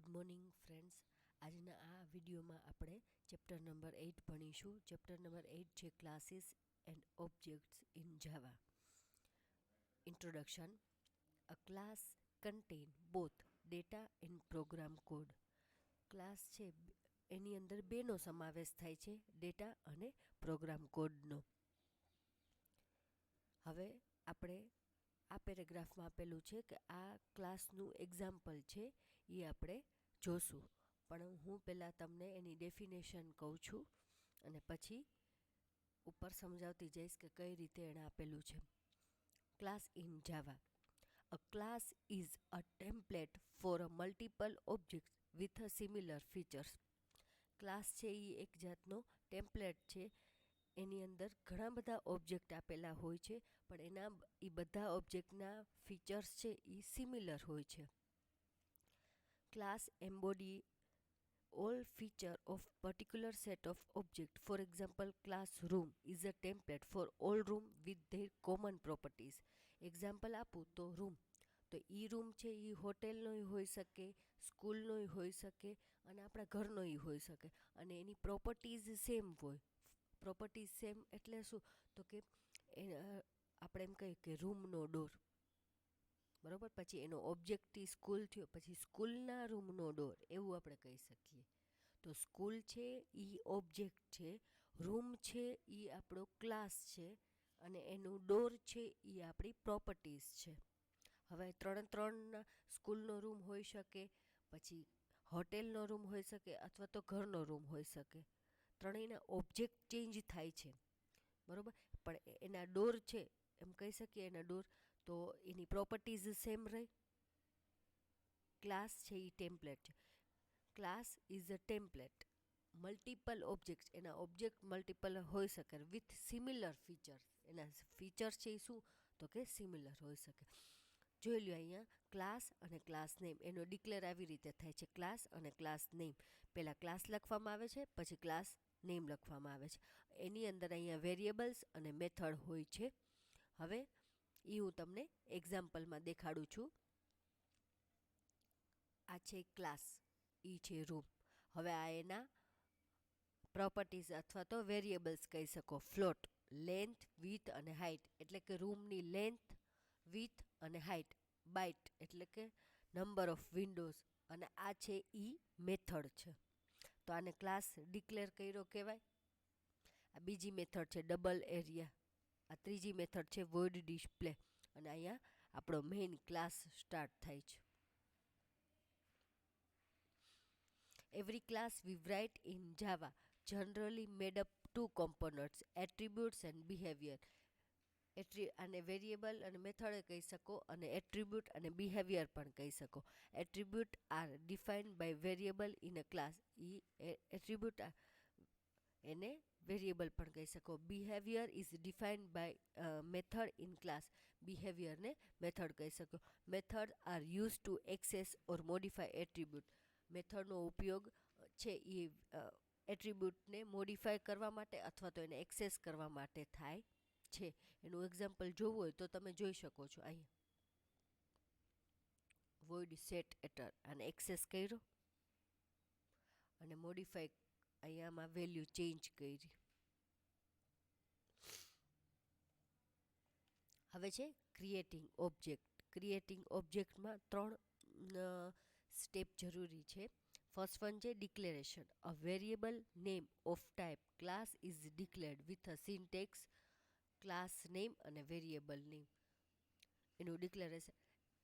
Good morning friends. આજના આ વિડીયોમાં આપણે ચેપ્ટર નંબર 8 ભણીશું. ચેપ્ટર નંબર 8 છે classes and objects in Java. Introduction. A class contain both data and program code. Class છે એની અંદર બેનો સમાવેશ થાય છે, ડેટા અને પ્રોગ્રામ કોડનો. હવે આપણે આ પેરેગ્રાફમાં આપેલું છે કે આ ક્લાસનું એક્ઝામ્પલ છે એ આપણે જોશું, પણ હું પહેલાં તમને એની ડેફિનેશન કહું છું અને પછી ઉપર સમજાવતી જઈશ કે કઈ રીતે એણે આપેલું છે. Class in Java. A class is a template for a multiple object with a similar features. Class છે એ એક જાતનો ટેમ્પલેટ છે. એની અંદર ઘણા બધા ઓબ્જેક્ટ આપેલા હોય છે, પણ એ બધા ઓબ્જેક્ટના ફીચર્સ છે એ સિમિલર હોય છે. Class embody all feature of particular set of object. For example, classroom is a template for all room with their common properties. Example આપું તો રૂમ, તો એ રૂમ છે એ હોટેલનોય હોઈ શકે, સ્કૂલનોય હોઈ શકે અને આપણા ઘરનોય હોઈ શકે, અને એની પ્રોપર્ટીઝ સેમ હોય. પ્રોપર્ટીઝ સેમ એટલે શું, તો કે આપણે એમ કહીએ કે રૂમનો ડોર, બરાબર, પછી એનો ઓબ્જેક્ટથી સ્કૂલ થયો, પછી સ્કૂલના રૂમનો ડોર, એવું આપણે કહી શકીએ. તો સ્કૂલ છે એ ઓબ્જેક્ટ છે, રૂમ છે એ આપણો ક્લાસ છે, અને એનું ડોર છે એ આપણી પ્રોપર્ટીઝ છે. હવે ત્રણ સ્કૂલનો રૂમ હોઈ શકે, પછી હોટેલનો રૂમ હોઈ શકે, અથવા તો ઘરનો રૂમ હોઈ શકે. ત્રણેયના ઓબ્જેક્ટ ચેન્જ થાય છે, બરાબર, પણ એના ડોર છે એમ કહી શકીએ, એના ડોર, તો એની પ્રોપર્ટીઝ સેમ રહે. ક્લાસ છે એ ટેમ્પલેટ છે. Class is a template, multiple object, એના ઓબ્જેક્ટ મલ્ટિપલ હોઈ શકે વિથ સિમિલર ફીચર્સ. એના ફીચર્સ છે એ શું, તો કે સિમિલર હોઈ શકે. જોઈ લો અહીંયા ક્લાસ અને ક્લાસ નેમ, એનો ડિક્લેર આવી રીતે થાય છે, ક્લાસ અને ક્લાસ નેમ. પહેલાં ક્લાસ લખવામાં આવે છે, પછી ક્લાસ નેમ લખવામાં આવે છે. એની અંદર અહીંયા વેરિયેબલ્સ અને મેથડ હોય છે. હવે એ હું તમને એક્ઝામ્પલમાં દેખાડું છું. આ છે ક્લાસ, એ છે રૂમ. હવે આ એના પ્રોપર્ટીઝ અથવા તો વેરિયેબલ્સ કહી શકો. ફ્લોટ, લેન્થ, વિથ અને હાઇટ, એટલે કે રૂમની લેન્થ, વિથ અને હાઇટ. બાઇટ એટલે કે નંબર ઓફ વિન્ડોઝ, અને આ છે એ મેથડ છે. તો આને ક્લાસ ડિક્લેર કર્યો કહેવાય. આ બીજી મેથડ છે ડબલ એરિયા. આ ત્રીજી મેથડ છે વોઇડ ડિસ્પ્લે, અને અહીંયા આપણો મેઇન ક્લાસ સ્ટાર્ટ થાય છે. Every class we write in Java generally made up two components, attributes and behavior. આને વેરિયેબલ અને મેથડ કહી શકો, અને એટ્રીબ્યુટ અને બિહેવિયર પણ કહી શકો. Attribute are defined by variable in a class. Attribute એને વેરિયેબલ પણ કહી શકો. Behaviour is defined by method in class. બિહેવિયરને મેથડ કહી શકો. Method are use to access or modify attribute. મેથડનો ઉપયોગ છે એ એટ્રીબ્યુટને મોડિફાય કરવા માટે અથવા તો એને એક્સેસ કરવા માટે થાય છે. એનું એક્ઝામ્પલ જોવું હોય તો તમે જોઈ શકો છો. અહીંયા વોઇડ સેટ એટર, આને એક્સેસ કર્યો અને મોડિફાય, અહીંયામાં વેલ્યુ ચેન્જ કરી. હવે છે ક્રિએટિંગ ઓબ્જેક્ટ. ક્રિએટિંગ ઓબ્જેક્ટમાં 3 સ્ટેપ જરૂરી છે. ફર્સ્ટ વન છે declaration. A variable name of type class is declared with a syntax class name અને વેરિયેબલ નેમ. એનું ડિક્લેરેશન.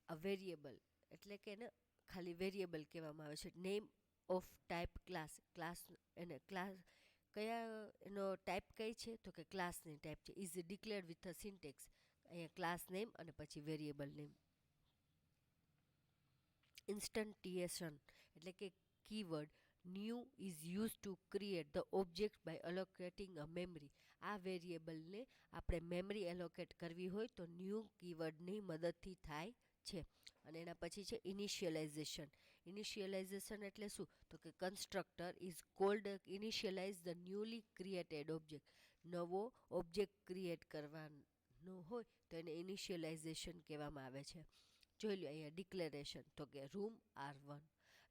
અ વેરિયેબલ એટલે કે એને ખાલી વેરિયેબલ કહેવામાં આવે છે. Name of type class, class એને ક્લાસ કયા એનો ટાઈપ કઈ છે, તો કે ક્લાસની ટાઈપ છે. Is declared with a syntax, અહીંયા ક્લાસ નેમ અને પછી વેરિયેબલ નેમ. ઇન્સ્ટન્ટિએશન એટલે કે keyword new is use to create the object by allocating a memory. આ વેરિયેબલને આપણે મેમરી એલોકેટ કરવી હોય તો ન્યૂ કીવર્ડની મદદથી થાય છે. અને એના પછી છે ઇનિશિયલાઇઝેશન. ઇનિશિયલાઇઝેશન એટલે શું, તો કે constructor is called initialize the newly created object. નવો ઓબ્જેક્ટ ક્રિએટ કરવાનો હોય તો એને ઇનિશિયલાઇઝેશન કહેવામાં આવે છે. જોઈ લો અહીંયા ડિક્લેરેશન, તો કે room R1.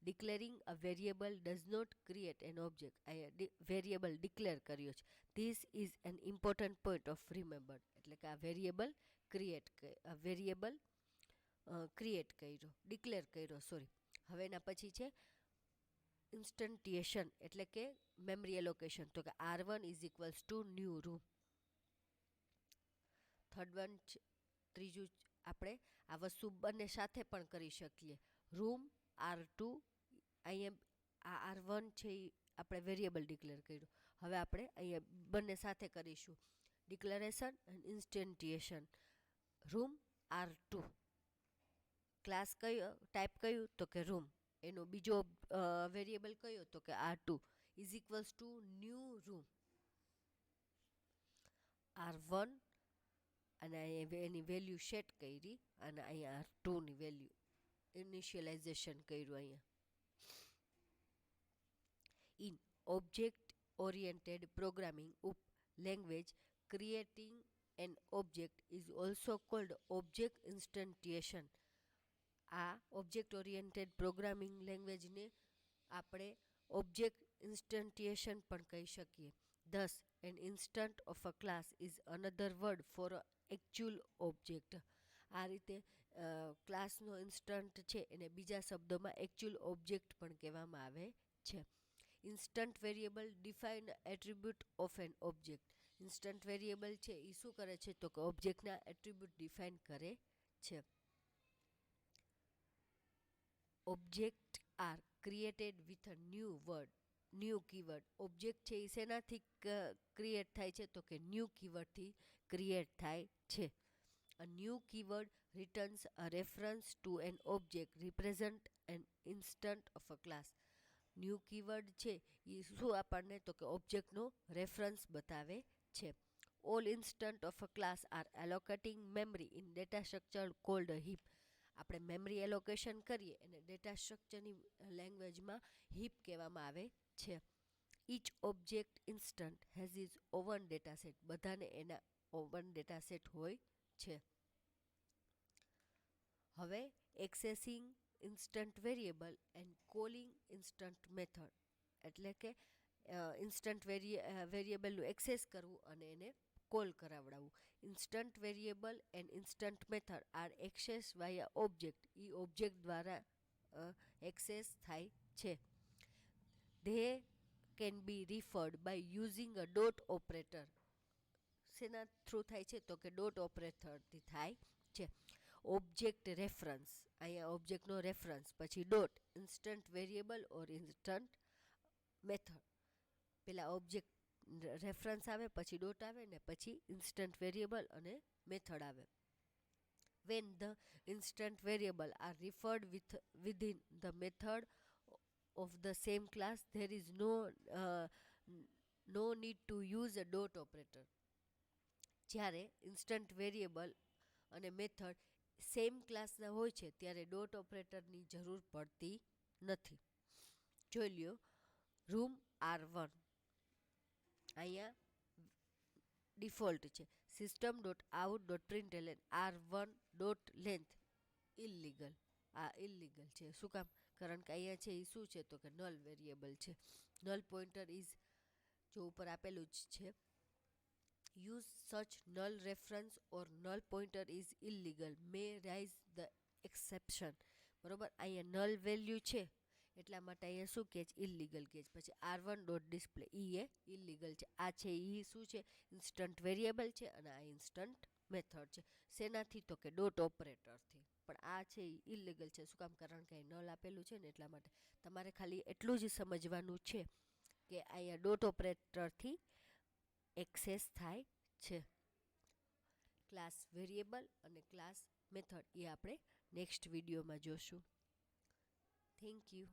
Declaring a variable does not create an object. અહીંયા વેરિયેબલ ડિક્લેર કર્યો છે. This is an important point of remember. એટલે કે આ વેરિયેબલ ક્રિએટ કર્યો, ડિક્લેર કર્યો, સોરી. હવે એના પછી છે ઇન્સ્ટન્ટિએશન એટલે કે મેમરી એલોકેશન. તો કે R1 is equals to new room. Third one, ત્રીજું આપણે આ વસ્તુ બંને સાથે પણ કરી શકીએ. રૂમ R2, અહીંયા આ R1 છે એ આપણે વેરિયેબલ ડિક્લેર કર્યું. હવે આપણે અહીંયા બંને સાથે કરીશું declaration and instantiation. Room R2, class કયો, ટાઈપ કયું તો કે રૂમ, એનો બીજો વેરિયેબલ કયો તો કે R2 is equals to new room. R1 અને એની વેલ્યુ સેટ કરી અને અહીંયા R2ની વેલ્યુ ઇનિશિયલાઇઝેશન કર્યું. અહીંયા in object oriented programming language creating an object is also called object instantiation. આ ઓબ્જેક્ટ ઓરિએન્ટેડ પ્રોગ્રામિંગ લેંગ્વેજને આપણે ઓબ્જેક્ટ ઇન્સ્ટન્ટિએશન પણ કહી શકીએ. Thus, an instant of a class is another word for a actual object. આ રીતે ક્લાસનો instant છે એને બીજા શબ્દોમાં એકચ્યુઅલ ઓબ્જેક્ટ પણ કહેવામાં આવે છે. Instant variable define attribute of N object. Instant variable છે એ શું કરે છે તો કે ઓબ્જેક્ટના એટ્રીબ્યુટ ડિફાઇન કરે છે. Object are created with a new keyword. Object છે એ શેનાથી ક્રિએટ થાય છે તો કે ન્યૂ કીવર્ડથી ક્રિએટ થાય છે. A new keyword returns a reference to an object represent an instant of a class. New keyword છે એ શું આપણને તો કે ઓબ્જેક્ટનો રેફરન્સ બતાવે છે. All instant of a class are allocating memory in data structure called heap. આપણે memory allocation કરીએ એને ડેટા સ્ટ્રક્ચરની લેંગ્વેજમાં હીપ કહેવામાં આવે છે. Each object instant has is own data set. બધાને એના ઓવન ડેટા સેટ હોય છે. હવે accessing instant variable and calling instant method એટલે કે ઇન્સ્ટન્ટ વેરિયેબલનું એક્સેસ કરવું અને એને કોલ કરાવડાવવું. Instant variable and instant method are access via object. એ ઓબ્જેક્ટ દ્વારા એક્સેસ થાય છે. They can be referred by using a dot operator. શેના થ્રુ થાય છે તો કે ડોટ ઓપરેટરથી થાય છે. ઓબ્જેક્ટ રેફરન્સ, અહીંયા ઓબ્જેક્ટનો રેફરન્સ, પછી ડોટ, ઇન્સ્ટન્ટ વેરિયેબલ ઓર ઇન્સ્ટન્ટ મેથડ. પેલા ઓબ્જેક્ટ રેફરન્સ આવે, પછી ડોટ આવે ને પછી ઇન્સ્ટન્ટ વેરિયેબલ અને મેથડ આવે. When the instant variable are referred within the method of the same class, there is no need to use a dot operator. જ્યારે instant variable અને મેથડ સેમ ક્લાસના હોય છે ત્યારે ડોટ ઓપરેટરની જરૂર પડતી નથી. જોઈ લ્યો રૂમ R1 અહીંયા ડિફોલ્ટ છે. System dot out dot println R1 dot length illegal. આ ઇલીગલ છે. શું કામ? કારણ કે અહીંયા છે એ શું છે તો કે નલ વેરિયેબલ છે. નલ પોઇન્ટર ઇઝ જો ઉપર આપેલું જ છે. Use such null reference or null pointer is illegal may raise the exception. બરોબર, અહીંયા નલ વેલ્યુ છે એટલા માટે અહીંયા શું કહે છે ઇલીગલ કહે છે. પછી R1 ડોટ ડિસ્પ્લે એ ઇલીગલ છે. આ છે એ શું છે ઇન્સ્ટન્ટ વેરિયેબલ છે અને આ ઇન્સ્ટન્ટ મેથડ છે. શેનાથી તો કે ડોટ ઓપરેટરથી. પણ આ છે એ ઇલીગલ છે. શું કામ? કારણ કે અહીં નલ આપેલું છે ને એટલા માટે. તમારે ખાલી એટલું જ સમજવાનું છે કે અહીંયા ડોટ ઓપરેટરથી એક્સેસ થાય છે. ક્લાસ વેરિયેબલ અને ક્લાસ મેથડ એ આપણે નેક્સ્ટ વિડીયોમાં જોશું. Thank you.